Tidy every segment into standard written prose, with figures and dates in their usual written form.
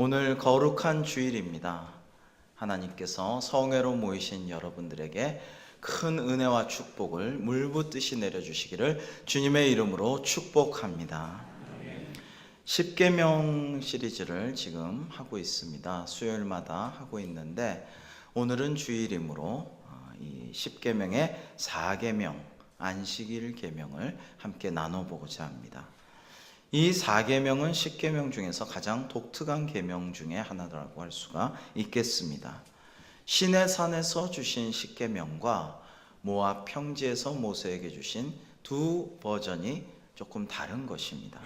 오늘 거룩한 주일입니다. 하나님께서 성회로 모이신 여러분들에게 큰 은혜와 축복을 물붓듯이 내려주시기를 주님의 이름으로 축복합니다. 십계명 시리즈를 지금 하고 있습니다. 수요일마다 하고 있는데 오늘은 주일이므로 이 십계명의 4계명 안식일 계명을 함께 나눠보고자 합니다. 이 4계명은 10계명 중에서 가장 독특한 계명 중에 하나라고 할 수가 있겠습니다. 시내산에서 주신 10계명과 모압 평지에서 모세에게 주신 두 버전이 조금 다른 것입니다.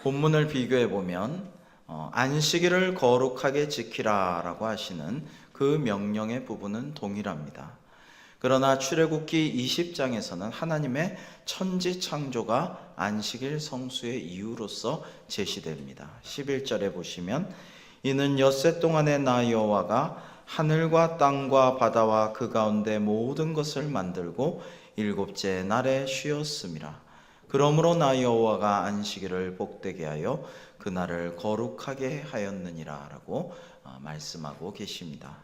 본문을 비교해 보면 안식일을 거룩하게 지키라 라고 하시는 그 명령의 부분은 동일합니다. 그러나 출애굽기 20장에서는 하나님의 천지 창조가 안식일 성수의 이유로서 제시됩니다. 11절에 보시면 이는 엿새 동안에 나 여호와가 하늘과 땅과 바다와 그 가운데 모든 것을 만들고 일곱째 날에 쉬었음이라. 그러므로 나 여호와가 안식일을 복되게 하여 그날을 거룩하게 하였느니라 라고 말씀하고 계십니다.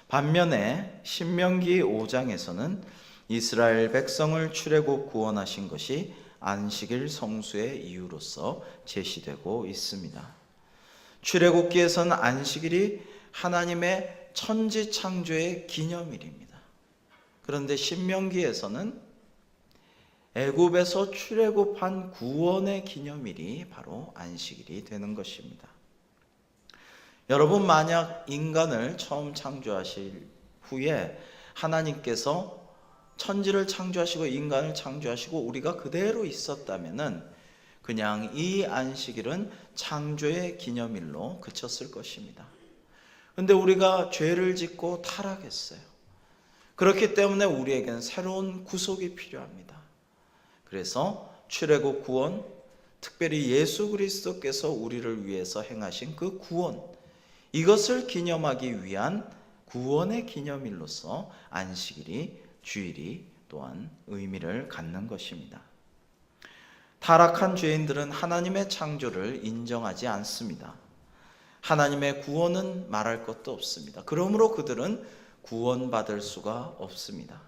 반면에 신명기 5장에서는 이스라엘 백성을 출애굽 구원하신 것이 안식일 성수의 이유로서 제시되고 있습니다. 출애굽기에서는 안식일이 하나님의 천지 창조의 기념일입니다. 그런데 신명기에서는 애굽에서 출애굽한 구원의 기념일이 바로 안식일이 되는 것입니다. 여러분, 만약 인간을 처음 창조하실 후에 하나님께서 천지를 창조하시고 인간을 창조하시고 우리가 그대로 있었다면은 그냥 이 안식일은 창조의 기념일로 그쳤을 것입니다. 그런데 우리가 죄를 짓고 타락했어요. 그렇기 때문에 우리에겐 새로운 구속이 필요합니다. 그래서 출애굽 구원, 특별히 예수 그리스도께서 우리를 위해서 행하신 그 구원, 이것을 기념하기 위한 구원의 기념일로서 안식일이, 주일이 또한 의미를 갖는 것입니다. 타락한 죄인들은 하나님의 창조를 인정하지 않습니다. 하나님의 구원은 말할 것도 없습니다. 그러므로 그들은 구원받을 수가 없습니다.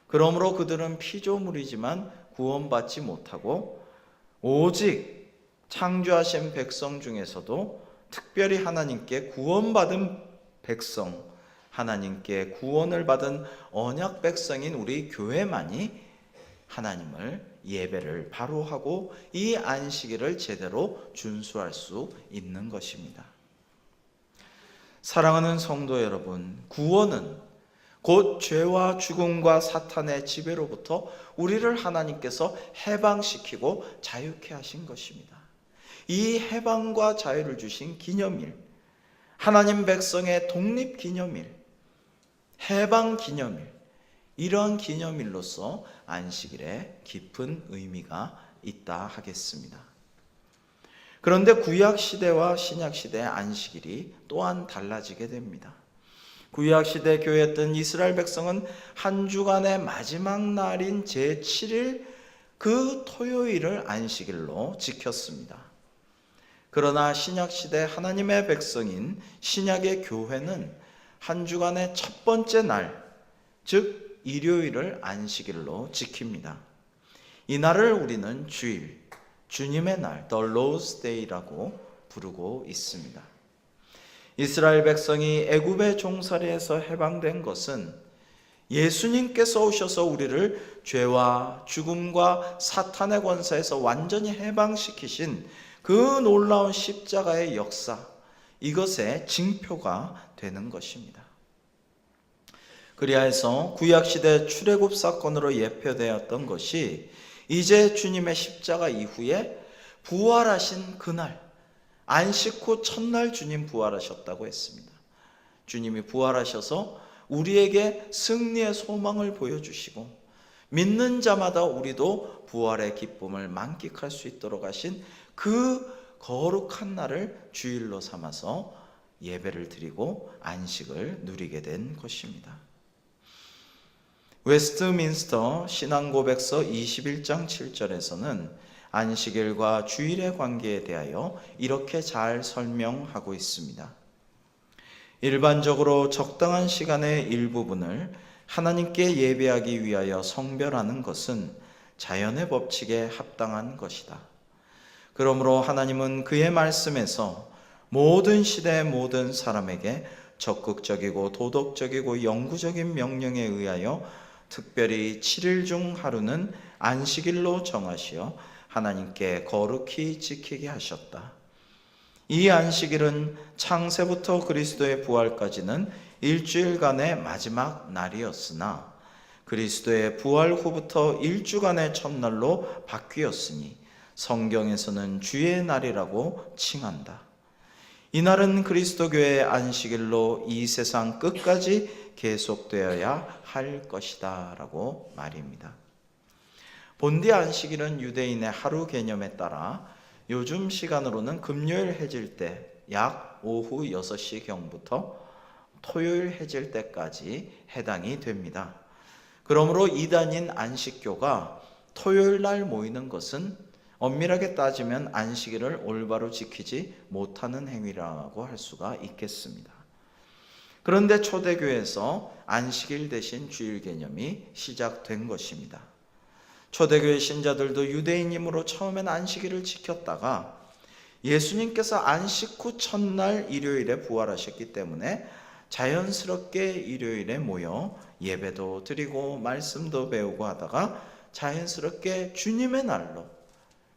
그러므로 그들은 피조물이지만 구원받지 못하고 오직 창조하신 백성 중에서도 특별히 하나님께 구원받은 백성, 하나님께 구원을 받은 언약 백성인 우리 교회만이 하나님을 예배를 바로 하고 이 안식일을 제대로 준수할 수 있는 것입니다. 사랑하는 성도 여러분, 구원은 곧 죄와 죽음과 사탄의 지배로부터 우리를 하나님께서 해방시키고 자유케 하신 것입니다. 이 해방과 자유를 주신 기념일, 하나님 백성의 독립 기념일, 해방 기념일, 이러한 기념일로서 안식일에 깊은 의미가 있다 하겠습니다. 그런데 구약 시대와 신약 시대의 안식일이 또한 달라지게 됩니다. 구약 시대 교회였던 이스라엘 백성은 한 주간의 마지막 날인 제7일 그 토요일을 안식일로 지켰습니다. 그러나 신약시대 하나님의 백성인 신약의 교회는 한 주간의 첫 번째 날, 즉 일요일을 안식일로 지킵니다. 이 날을 우리는 주일, 주님의 날, The Lord's Day라고 부르고 있습니다. 이스라엘 백성이 애굽의 종살이에서 해방된 것은 예수님께서 오셔서 우리를 죄와 죽음과 사탄의 권세에서 완전히 해방시키신 그 놀라운 십자가의 역사, 이것의 징표가 되는 것입니다. 그리하여서 구약시대 출애굽 사건으로 예표되었던 것이 이제 주님의 십자가 이후에 부활하신 그날, 안식 후 첫날 주님 부활하셨다고 했습니다. 주님이 부활하셔서 우리에게 승리의 소망을 보여주시고 믿는 자마다 우리도 부활의 기쁨을 만끽할 수 있도록 하신 그 거룩한 날을 주일로 삼아서 예배를 드리고 안식을 누리게 된 것입니다. 웨스트민스터 신앙고백서 21장 7절에서는 안식일과 주일의 관계에 대하여 이렇게 잘 설명하고 있습니다. 일반적으로 적당한 시간의 일부분을 하나님께 예배하기 위하여 성별하는 것은 자연의 법칙에 합당한 것이다. 그러므로 하나님은 그의 말씀에서 모든 시대의 모든 사람에게 적극적이고 도덕적이고 영구적인 명령에 의하여 특별히 7일 중 하루는 안식일로 정하시어 하나님께 거룩히 지키게 하셨다. 이 안식일은 창세부터 그리스도의 부활까지는 일주일간의 마지막 날이었으나 그리스도의 부활 후부터 일주간의 첫날로 바뀌었으니 성경에서는 주의 날이라고 칭한다. 이날은 그리스도교의 안식일로 이 세상 끝까지 계속되어야 할 것이다 라고 말입니다. 본디 안식일은 유대인의 하루 개념에 따라 요즘 시간으로는 금요일 해질 때 약 오후 6시경부터 토요일 해질 때까지 해당이 됩니다. 그러므로 이단인 안식교가 토요일 날 모이는 것은 엄밀하게 따지면 안식일을 올바로 지키지 못하는 행위라고 할 수가 있겠습니다. 그런데 초대교회에서 안식일 대신 주일 개념이 시작된 것입니다. 초대교회 신자들도 유대인이므로 처음엔 안식일을 지켰다가 예수님께서 안식 후 첫날 일요일에 부활하셨기 때문에 자연스럽게 일요일에 모여 예배도 드리고 말씀도 배우고 하다가 자연스럽게 주님의 날로,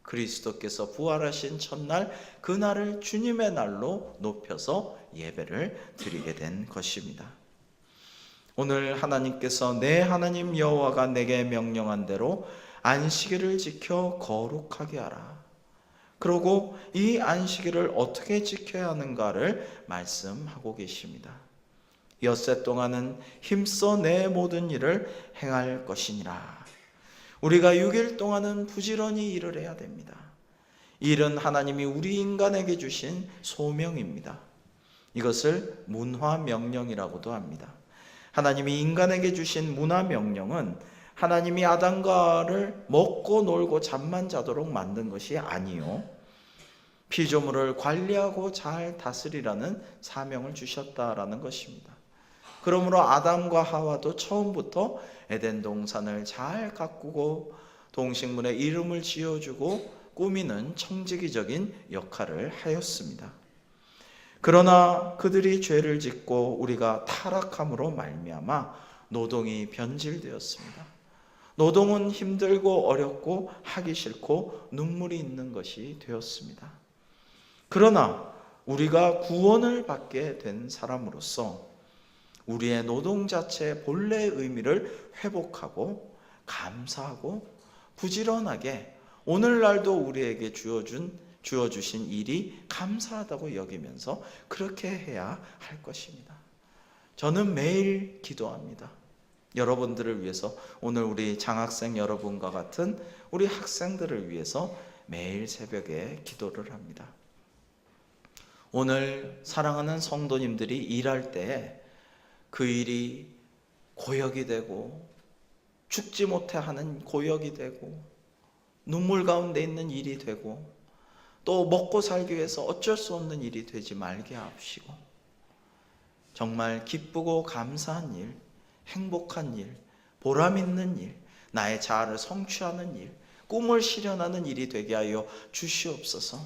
그리스도께서 부활하신 첫날 그날을 주님의 날로 높여서 예배를 드리게 된 것입니다. 오늘 하나님께서 내 하나님 여호와가 내게 명령한 대로 안식일을 지켜 거룩하게 하라. 그러고 이 안식일을 어떻게 지켜야 하는가를 말씀하고 계십니다. 엿새 동안은 힘써 내 모든 일을 행할 것이니라. 우리가 6일 동안은 부지런히 일을 해야 됩니다. 일은 하나님이 우리 인간에게 주신 소명입니다. 이것을 문화명령이라고도 합니다. 하나님이 인간에게 주신 문화명령은 하나님이 아담과를 먹고 놀고 잠만 자도록 만든 것이 아니요, 피조물을 관리하고 잘 다스리라는 사명을 주셨다라는 것입니다. 그러므로 아담과 하와도 처음부터 에덴 동산을 잘 가꾸고 동식물에 이름을 지어주고 꾸미는 청지기적인 역할을 하였습니다. 그러나 그들이 죄를 짓고 우리가 타락함으로 말미암아 노동이 변질되었습니다. 노동은 힘들고 어렵고 하기 싫고 눈물이 있는 것이 되었습니다. 그러나 우리가 구원을 받게 된 사람으로서 우리의 노동 자체의 본래의 의미를 회복하고 감사하고 부지런하게 오늘날도 우리에게 주어주신 일이 감사하다고 여기면서 그렇게 해야 할 것입니다. 저는 매일 기도합니다. 여러분들을 위해서, 오늘 우리 장학생 여러분과 같은 우리 학생들을 위해서 매일 새벽에 기도를 합니다. 오늘 사랑하는 성도님들이 일할 때 그 일이 고역이 되고 죽지 못해 하는 고역이 되고 눈물 가운데 있는 일이 되고 또 먹고 살기 위해서 어쩔 수 없는 일이 되지 말게 하시고 정말 기쁘고 감사한 일, 행복한 일, 보람 있는 일, 나의 자아를 성취하는 일, 꿈을 실현하는 일이 되게 하여 주시옵소서.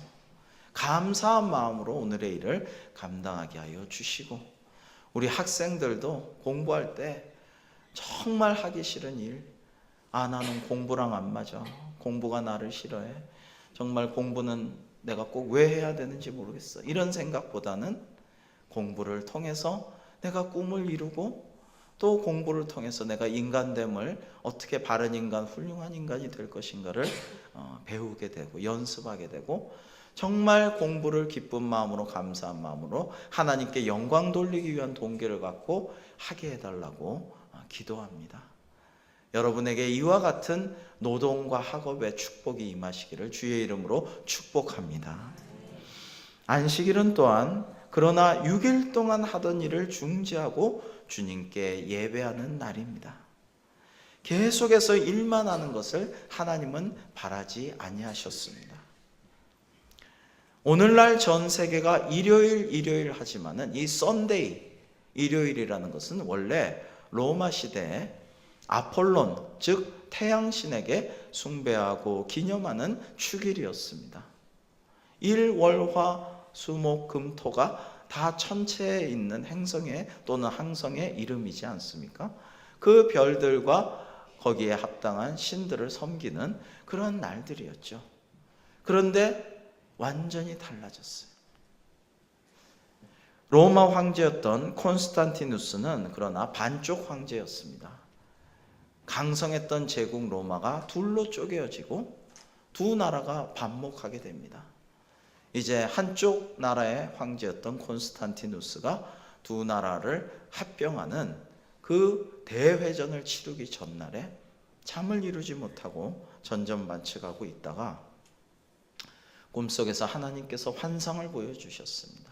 감사한 마음으로 오늘의 일을 감당하게 하여 주시고, 우리 학생들도 공부할 때 정말 하기 싫은 일, 나는 공부랑 안 맞아, 공부가 나를 싫어해, 정말 공부는 내가 꼭 왜 해야 되는지 모르겠어, 이런 생각보다는 공부를 통해서 내가 꿈을 이루고 또 공부를 통해서 내가 인간됨을 어떻게 바른 인간, 훌륭한 인간이 될 것인가를 배우게 되고 연습하게 되고, 정말 공부를 기쁜 마음으로 감사한 마음으로 하나님께 영광 돌리기 위한 동기를 갖고 하게 해달라고 기도합니다. 여러분에게 이와 같은 노동과 학업의 축복이 임하시기를 주의 이름으로 축복합니다. 안식일은 또한 그러나 6일 동안 하던 일을 중지하고 주님께 예배하는 날입니다. 계속해서 일만 하는 것을 하나님은 바라지 아니하셨습니다. 오늘날 전 세계가 일요일 하지만은 이 썬데이, 일요일이라는 것은 원래 로마 시대에 아폴론, 즉 태양신에게 숭배하고 기념하는 축일이었습니다. 일, 월, 화, 수, 목, 금, 토가 다 천체에 있는 행성의 또는 항성의 이름이지 않습니까? 그 별들과 거기에 합당한 신들을 섬기는 그런 날들이었죠. 그런데 완전히 달라졌어요. 로마 황제였던 콘스탄티누스는 그러나 반쪽 황제였습니다. 강성했던 제국 로마가 둘로 쪼개어지고 두 나라가 반목하게 됩니다. 이제 한쪽 나라의 황제였던 콘스탄티누스가 두 나라를 합병하는 그 대회전을 치르기 전날에 잠을 이루지 못하고 전전반측하고 있다가 꿈속에서 하나님께서 환상을 보여주셨습니다.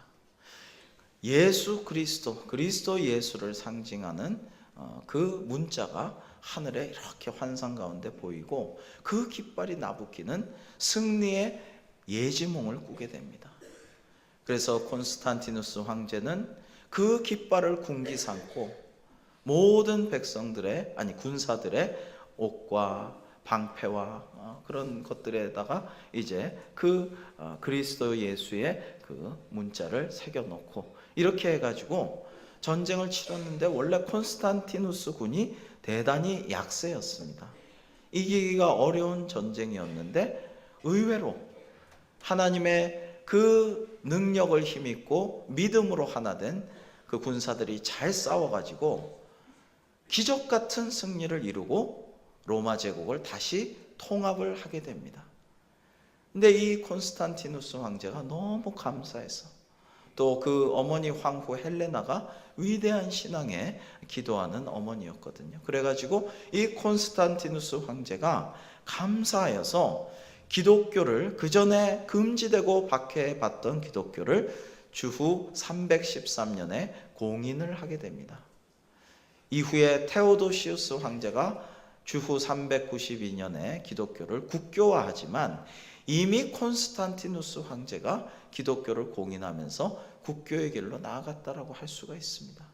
예수 그리스도 예수를 상징하는 그 문자가 하늘에 이렇게 환상 가운데 보이고 그 깃발이 나부끼는 승리의 예지몽을 꾸게 됩니다. 그래서 콘스탄티누스 황제는 그 깃발을 군기 삼고 모든 백성들의 군사들의 옷과 방패와 그런 것들에다가 이제 그 그리스도 예수의 그 문자를 새겨놓고 이렇게 해가지고 전쟁을 치렀는데 원래 콘스탄티누스 군이 대단히 약세였습니다. 이기기가 어려운 전쟁이었는데 의외로 하나님의 그 능력을 힘입고 믿음으로 하나 된 그 군사들이 잘 싸워가지고 기적 같은 승리를 이루고 로마 제국을 다시 통합을 하게 됩니다. 근데 이 콘스탄티누스 황제가 너무 감사해서 또 그 어머니 황후 헬레나가 위대한 신앙에 기도하는 어머니였거든요. 그래가지고 이 콘스탄티누스 황제가 감사하여서 기독교를 그 전에 금지되고 박해받던 기독교를 주후 313년에 공인을 하게 됩니다. 이후에 테오도시우스 황제가 주후 392년에 기독교를 국교화하지만 이미 콘스탄티누스 황제가 기독교를 공인하면서 국교의 길로 나아갔다라고 할 수가 있습니다.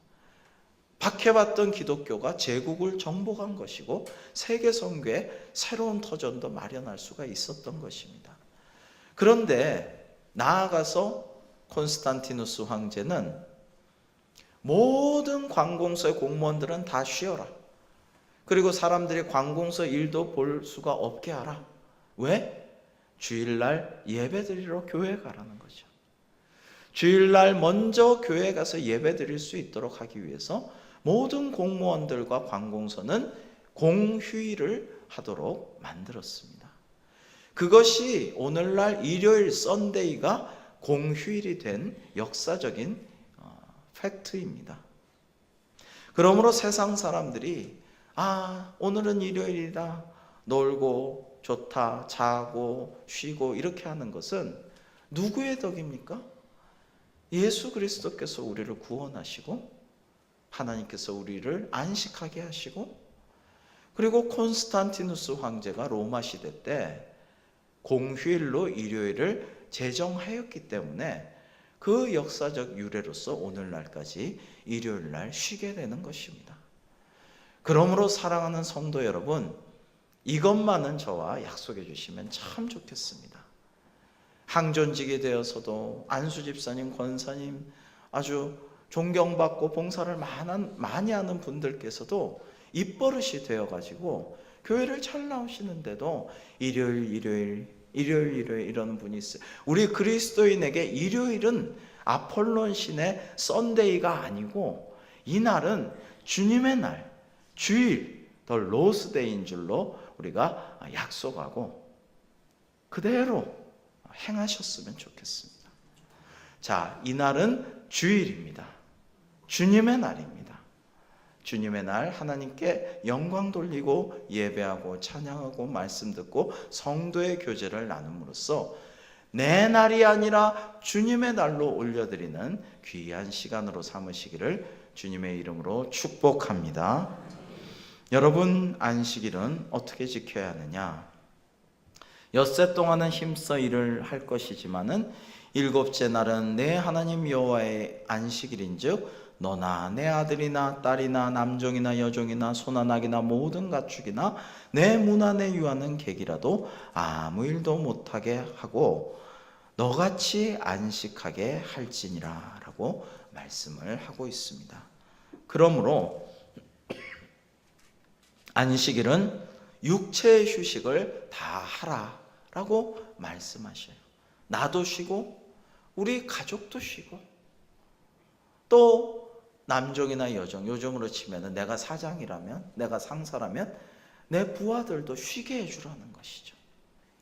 박해받던 기독교가 제국을 정복한 것이고 세계 선교에 새로운 터전도 마련할 수가 있었던 것입니다. 그런데 나아가서 콘스탄티누스 황제는 모든 관공서의 공무원들은 다 쉬어라. 그리고 사람들이 관공서 일도 볼 수가 없게 하라. 왜? 주일날 예배드리러 교회 가라는 거죠. 주일날 먼저 교회 가서 예배드릴 수 있도록 하기 위해서 모든 공무원들과 관공서는 공휴일을 하도록 만들었습니다. 그것이 오늘날 일요일 썬데이가 공휴일이 된 역사적인 팩트입니다. 그러므로 세상 사람들이 오늘은 일요일이다. 놀고 좋다. 자고 쉬고 이렇게 하는 것은 누구의 덕입니까? 예수 그리스도께서 우리를 구원하시고 하나님께서 우리를 안식하게 하시고 그리고 콘스탄티누스 황제가 로마 시대 때 공휴일로 일요일을 제정하였기 때문에 그 역사적 유래로서 오늘날까지 일요일날 쉬게 되는 것입니다. 그러므로 사랑하는 성도 여러분, 이것만은 저와 약속해 주시면 참 좋겠습니다. 항존직이 되어서도 안수 집사님, 권사님 아주 존경받고 봉사를 많이 하는 분들께서도 입버릇이 되어가지고 교회를 잘 나오시는데도 일요일 이러는 분이 있어요. 우리 그리스도인에게 일요일은 아폴론 신의 썬데이가 아니고 이 날은 주님의 날, 주일, 더 로스데이인 줄로 우리가 약속하고 그대로 행하셨으면 좋겠습니다. 자, 이 날은 주일입니다. 주님의 날입니다. 주님의 날 하나님께 영광 돌리고 예배하고 찬양하고 말씀 듣고 성도의 교제를 나눔으로써 내 날이 아니라 주님의 날로 올려드리는 귀한 시간으로 삼으시기를 주님의 이름으로 축복합니다. 여러분, 안식일은 어떻게 지켜야 하느냐? 엿새 동안은 힘써 일을 할 것이지만은 일곱째 날은 내 하나님 여호와의 안식일인즉 너나 내 아들이나 딸이나 남종이나 여종이나 소나 낙이나 모든 가축이나 내 문 안에 유하는 객이라도 아무 일도 못하게 하고 너같이 안식하게 할지니라 라고 말씀을 하고 있습니다. 그러므로 안식일은 육체의 휴식을 다 하라라고 말씀하셔요. 나도 쉬고 우리 가족도 쉬고 또 남종이나 여종, 요즘으로 치면 내가 사장이라면, 내가 상사라면 내 부하들도 쉬게 해주라는 것이죠.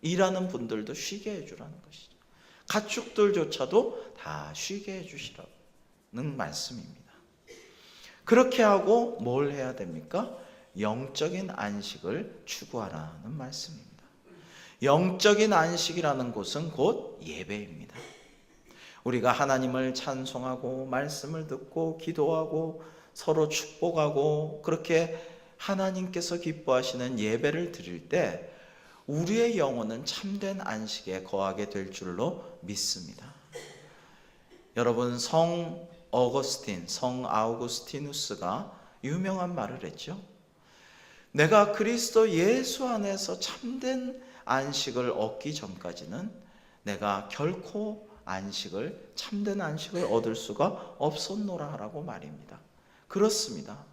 일하는 분들도 쉬게 해주라는 것이죠. 가축들조차도 다 쉬게 해주시라는 말씀입니다. 그렇게 하고 뭘 해야 됩니까? 영적인 안식을 추구하라는 말씀입니다. 영적인 안식이라는 곳은 곧 예배입니다. 우리가 하나님을 찬송하고 말씀을 듣고 기도하고 서로 축복하고 그렇게 하나님께서 기뻐하시는 예배를 드릴 때 우리의 영혼은 참된 안식에 거하게 될 줄로 믿습니다. 여러분, 성 아우구스티누스가 유명한 말을 했죠. 내가 그리스도 예수 안에서 참된 안식을 얻기 전까지는 내가 결코 참된 안식을 얻을 수가 없었노라라고 말입니다. 그렇습니다.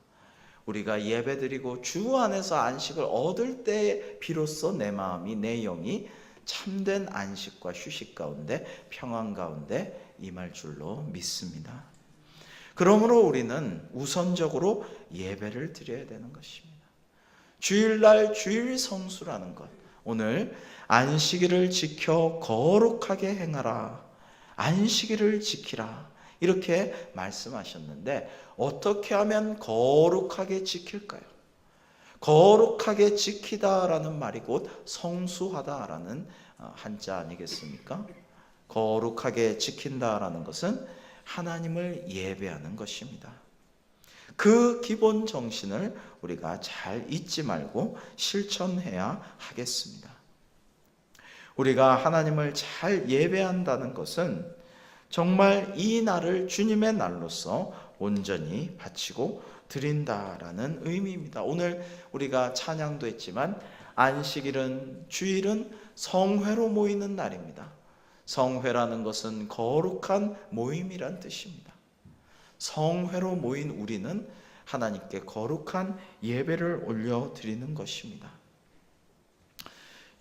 우리가 예배드리고 주 안에서 안식을 얻을 때 비로소 내 마음이, 내 영이 참된 안식과 휴식 가운데, 평안 가운데 임할 줄로 믿습니다. 그러므로 우리는 우선적으로 예배를 드려야 되는 것입니다. 주일날 주일 성수라는 것, 오늘 안식일을 지켜 거룩하게 행하라, 안식일을 지키라 이렇게 말씀하셨는데 어떻게 하면 거룩하게 지킬까요? 거룩하게 지키다라는 말이 곧 성수하다라는 한자 아니겠습니까? 거룩하게 지킨다라는 것은 하나님을 예배하는 것입니다. 그 기본 정신을 우리가 잘 잊지 말고 실천해야 하겠습니다. 우리가 하나님을 잘 예배한다는 것은 정말 이 날을 주님의 날로서 온전히 바치고 드린다라는 의미입니다. 오늘 우리가 찬양도 했지만 안식일은, 주일은 성회로 모이는 날입니다. 성회라는 것은 거룩한 모임이란 뜻입니다. 성회로 모인 우리는 하나님께 거룩한 예배를 올려드리는 것입니다.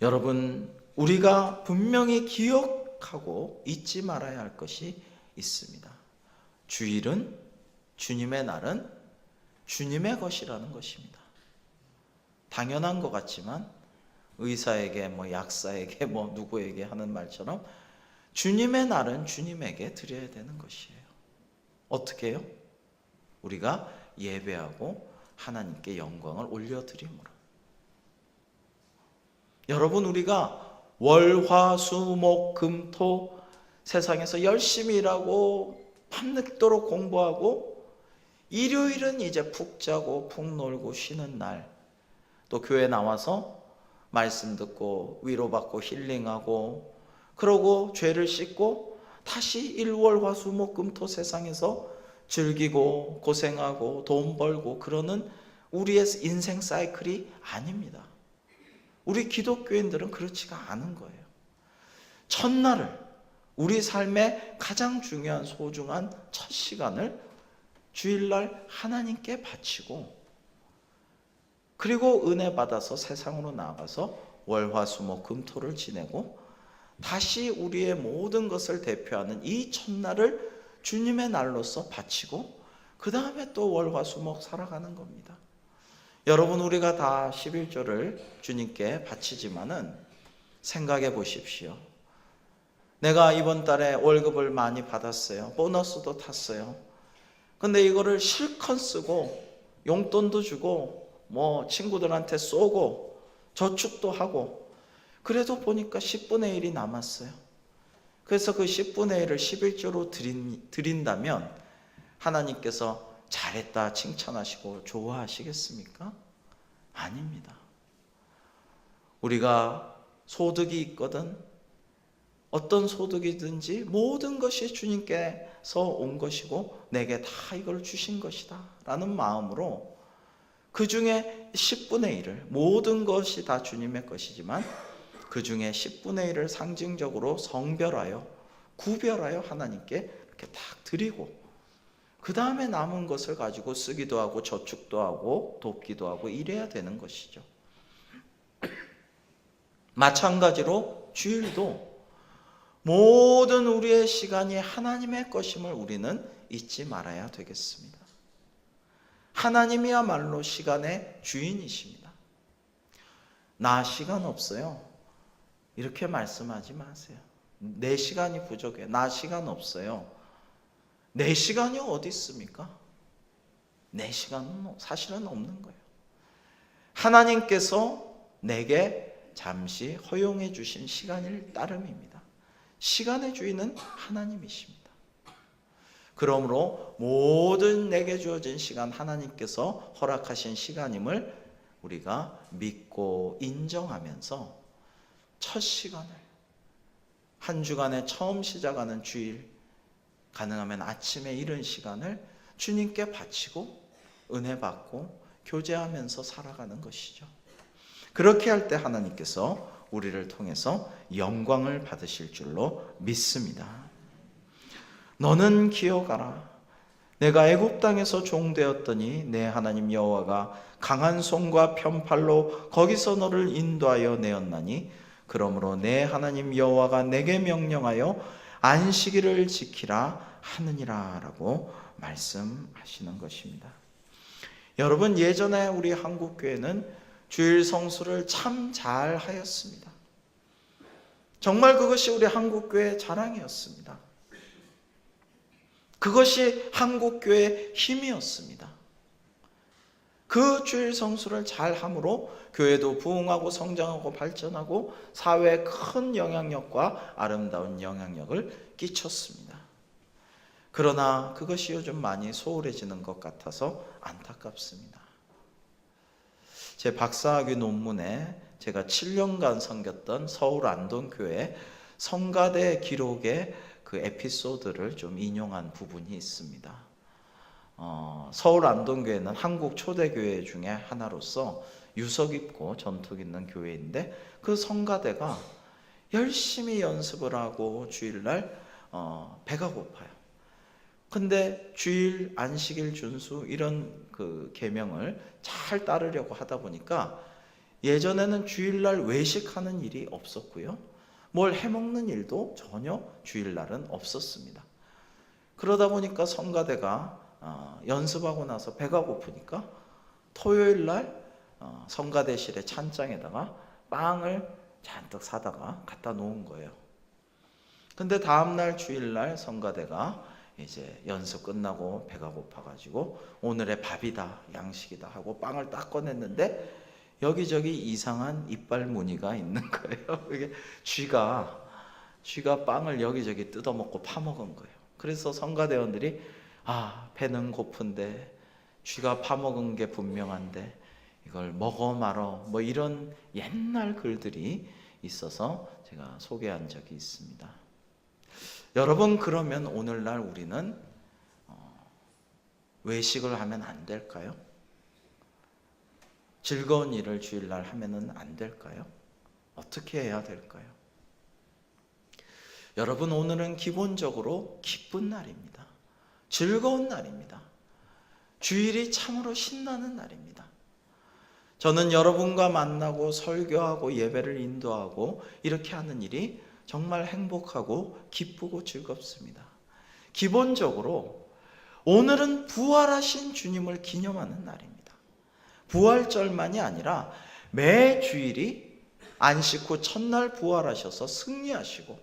여러분, 우리가 분명히 기억하고 잊지 말아야 할 것이 있습니다. 주일은, 주님의 날은 주님의 것이라는 것입니다. 당연한 것 같지만 의사에게 약사에게 누구에게 하는 말처럼 주님의 날은 주님에게 드려야 되는 것이에요. 어떻게 해요? 우리가 예배하고 하나님께 영광을 올려드림으로. 여러분, 우리가 월, 화, 수, 목, 금, 토 세상에서 열심히 일하고 밤늦도록 공부하고 일요일은 이제 푹 자고 푹 놀고 쉬는 날, 또 교회 나와서 말씀 듣고 위로받고 힐링하고 그러고 죄를 씻고 다시 일월, 화, 수, 목, 금, 토 세상에서 즐기고 고생하고 돈 벌고 그러는 우리의 인생 사이클이 아닙니다. 우리 기독교인들은 그렇지가 않은 거예요. 첫날을, 우리 삶의 가장 중요한 소중한 첫 시간을 주일날 하나님께 바치고 그리고 은혜 받아서 세상으로 나가서 월, 화, 수, 목, 금, 토를 지내고 다시 우리의 모든 것을 대표하는 이 첫날을 주님의 날로서 바치고 그 다음에 또 월, 화, 수, 목 살아가는 겁니다. 여러분, 우리가 다 11조를 주님께 바치지만은 생각해 보십시오. 내가 이번 달에 월급을 많이 받았어요. 보너스도 탔어요. 근데 이거를 실컷 쓰고 용돈도 주고 친구들한테 쏘고 저축도 하고 그래도 보니까 10분의 1이 남았어요. 그래서 그 10분의 1을 11조로 드린다면 하나님께서 잘했다 칭찬하시고 좋아하시겠습니까? 아닙니다. 우리가 소득이 있거든 어떤 소득이든지 모든 것이 주님께서 온 것이고 내게 다 이걸 주신 것이다 라는 마음으로 그 중에 10분의 1을 모든 것이 다 주님의 것이지만 그 중에 10분의 1을 상징적으로 성별하여 구별하여 하나님께 이렇게 딱 드리고 그 다음에 남은 것을 가지고 쓰기도 하고 저축도 하고 돕기도 하고 이래야 되는 것이죠. 마찬가지로 주일도 모든 우리의 시간이 하나님의 것임을 우리는 잊지 말아야 되겠습니다. 하나님이야말로 시간의 주인이십니다. 나 시간 없어요. 이렇게 말씀하지 마세요. 내 시간이 부족해. 나 시간 없어요. 내 시간이 어디 있습니까? 내 시간은 사실은 없는 거예요. 하나님께서 내게 잠시 허용해 주신 시간일 따름입니다. 시간의 주인은 하나님이십니다. 그러므로 모든 내게 주어진 시간 하나님께서 허락하신 시간임을 우리가 믿고 인정하면서 첫 시간을 한 주간에 처음 시작하는 주일 가능하면 아침에 이른 시간을 주님께 바치고 은혜 받고 교제하면서 살아가는 것이죠. 그렇게 할 때 하나님께서 우리를 통해서 영광을 받으실 줄로 믿습니다. 너는 기억하라. 내가 애굽 땅에서 종되었더니 내 하나님 여호와가 강한 손과 편팔로 거기서 너를 인도하여 내었나니 그러므로 내 하나님 여호와가 내게 명령하여 안식일을 지키라 하느니라 라고 말씀하시는 것입니다. 여러분, 예전에 우리 한국교회는 주일 성수를 참 잘 하였습니다. 정말 그것이 우리 한국교회의 자랑이었습니다. 그것이 한국교회의 힘이었습니다. 그 주일 성수를 잘 함으로 교회도 부흥하고 성장하고 발전하고 사회에 큰 영향력과 아름다운 영향력을 끼쳤습니다. 그러나 그것이 요즘 많이 소홀해지는 것 같아서 안타깝습니다. 제 박사학위 논문에 제가 7년간 섬겼던 서울 안동교회 성가대 기록의 그 에피소드를 좀 인용한 부분이 있습니다. 서울 안동교회는 한국 초대교회 중에 하나로서 유서 깊고 전통 있는 교회인데 그 성가대가 열심히 연습을 하고 주일날 배가 고파요. 근데 주일, 안식일 준수 이런 그 계명을 잘 따르려고 하다 보니까 예전에는 주일날 외식하는 일이 없었고요. 뭘 해먹는 일도 전혀 주일날은 없었습니다. 그러다 보니까 성가대가 연습하고 나서 배가 고프니까 토요일날 성가대실의 찬장에다가 빵을 잔뜩 사다가 갖다 놓은 거예요. 근데 다음날 주일날 성가대가 이제 연습 끝나고 배가 고파가지고 오늘의 밥이다, 양식이다 하고 빵을 딱 꺼냈는데 여기저기 이상한 이빨 무늬가 있는 거예요. 이게 쥐가 빵을 여기저기 뜯어먹고 파먹은 거예요. 그래서 성가대원들이 배는 고픈데 쥐가 파먹은 게 분명한데 이걸 먹어 말어 뭐 이런 옛날 글들이 있어서 제가 소개한 적이 있습니다. 여러분, 그러면 오늘날 우리는 외식을 하면 안 될까요? 즐거운 일을 주일날 하면은 안 될까요? 어떻게 해야 될까요? 여러분, 오늘은 기본적으로 기쁜 날입니다. 즐거운 날입니다. 주일이 참으로 신나는 날입니다. 저는 여러분과 만나고 설교하고 예배를 인도하고 이렇게 하는 일이 정말 행복하고 기쁘고 즐겁습니다. 기본적으로 오늘은 부활하신 주님을 기념하는 날입니다. 부활절만이 아니라 매 주일이 안식 후 첫날 부활하셔서 승리하시고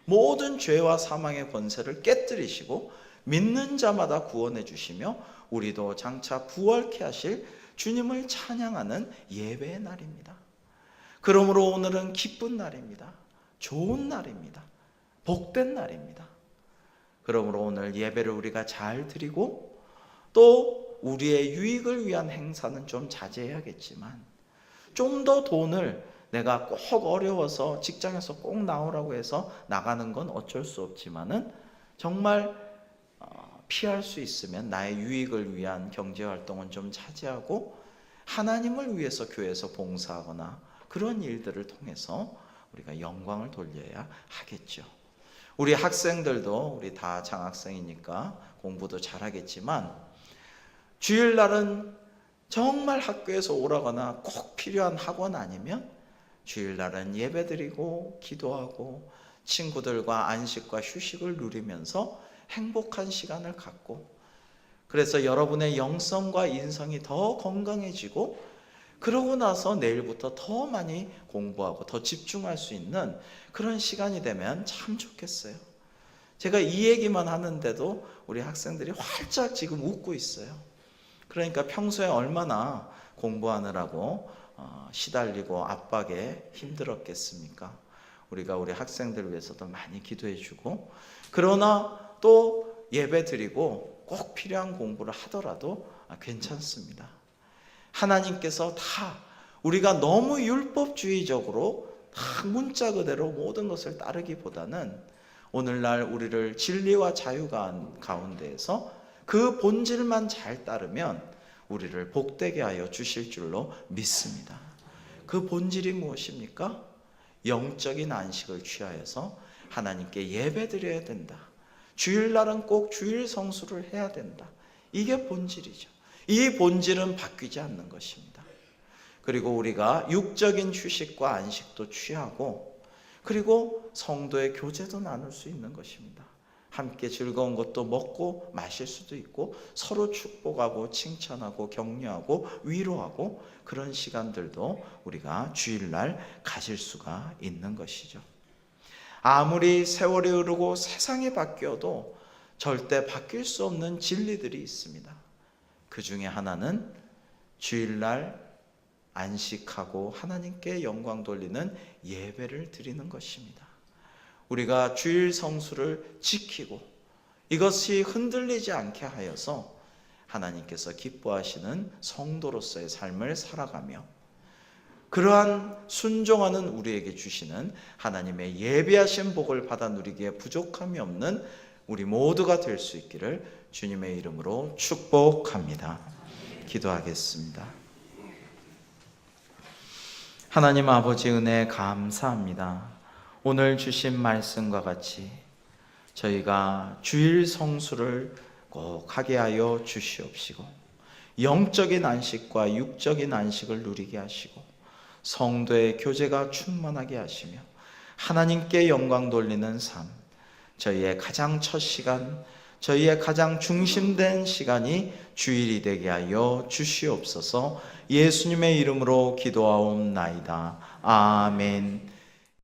모든 죄와 사망의 권세를 깨뜨리시고 믿는 자마다 구원해 주시며 우리도 장차 부활케 하실 주님을 찬양하는 예배의 날입니다. 그러므로 오늘은 기쁜 날입니다. 좋은 날입니다. 복된 날입니다. 그러므로 오늘 예배를 우리가 잘 드리고 또 우리의 유익을 위한 행사는 좀 자제해야겠지만 좀 더 돈을 내가 꼭 어려워서 직장에서 꼭 나오라고 해서 나가는 건 어쩔 수 없지만은 정말 피할 수 있으면 나의 유익을 위한 경제활동은 좀 자제하고 하나님을 위해서 교회에서 봉사하거나 그런 일들을 통해서 우리가 영광을 돌려야 하겠죠. 우리 학생들도 우리 다 장학생이니까 공부도 잘하겠지만 주일날은 정말 학교에서 오라거나 꼭 필요한 학원 아니면 주일날은 예배드리고 기도하고 친구들과 안식과 휴식을 누리면서 행복한 시간을 갖고 그래서 여러분의 영성과 인성이 더 건강해지고 그러고 나서 내일부터 더 많이 공부하고 더 집중할 수 있는 그런 시간이 되면 참 좋겠어요. 제가 이 얘기만 하는데도 우리 학생들이 활짝 지금 웃고 있어요. 그러니까 평소에 얼마나 공부하느라고 시달리고 압박에 힘들었겠습니까? 우리가 우리 학생들 위해서도 많이 기도해 주고 그러나 또 예배 드리고 꼭 필요한 공부를 하더라도 괜찮습니다. 하나님께서 다 우리가 너무 율법주의적으로 다 문자 그대로 모든 것을 따르기보다는 오늘날 우리를 진리와 자유 가운데에서 그 본질만 잘 따르면 우리를 복되게 하여 주실 줄로 믿습니다. 그 본질이 무엇입니까? 영적인 안식을 취하여서 하나님께 예배드려야 된다. 주일날은 꼭 주일 성수를 해야 된다. 이게 본질이죠. 이 본질은 바뀌지 않는 것입니다. 그리고 우리가 육적인 휴식과 안식도 취하고 그리고 성도의 교제도 나눌 수 있는 것입니다. 함께 즐거운 것도 먹고 마실 수도 있고 서로 축복하고 칭찬하고 격려하고 위로하고 그런 시간들도 우리가 주일날 가질 수가 있는 것이죠. 아무리 세월이 흐르고 세상이 바뀌어도 절대 바뀔 수 없는 진리들이 있습니다. 그 중에 하나는 주일날 안식하고 하나님께 영광 돌리는 예배를 드리는 것입니다. 우리가 주일 성수를 지키고 이것이 흔들리지 않게 하여서 하나님께서 기뻐하시는 성도로서의 삶을 살아가며 그러한 순종하는 우리에게 주시는 하나님의 예비하신 복을 받아 누리기에 부족함이 없는 우리 모두가 될 수 있기를 주님의 이름으로 축복합니다. 기도하겠습니다. 하나님 아버지 은혜 감사합니다. 오늘 주신 말씀과 같이 저희가 주일 성수를 꼭 하게 하여 주시옵시고 영적인 안식과 육적인 안식을 누리게 하시고 성도의 교제가 충만하게 하시며 하나님께 영광 돌리는 삶, 저희의 가장 첫 시간, 저희의 가장 중심된 시간이 주일이 되게 하여 주시옵소서. 예수님의 이름으로 기도하옵나이다. 아멘.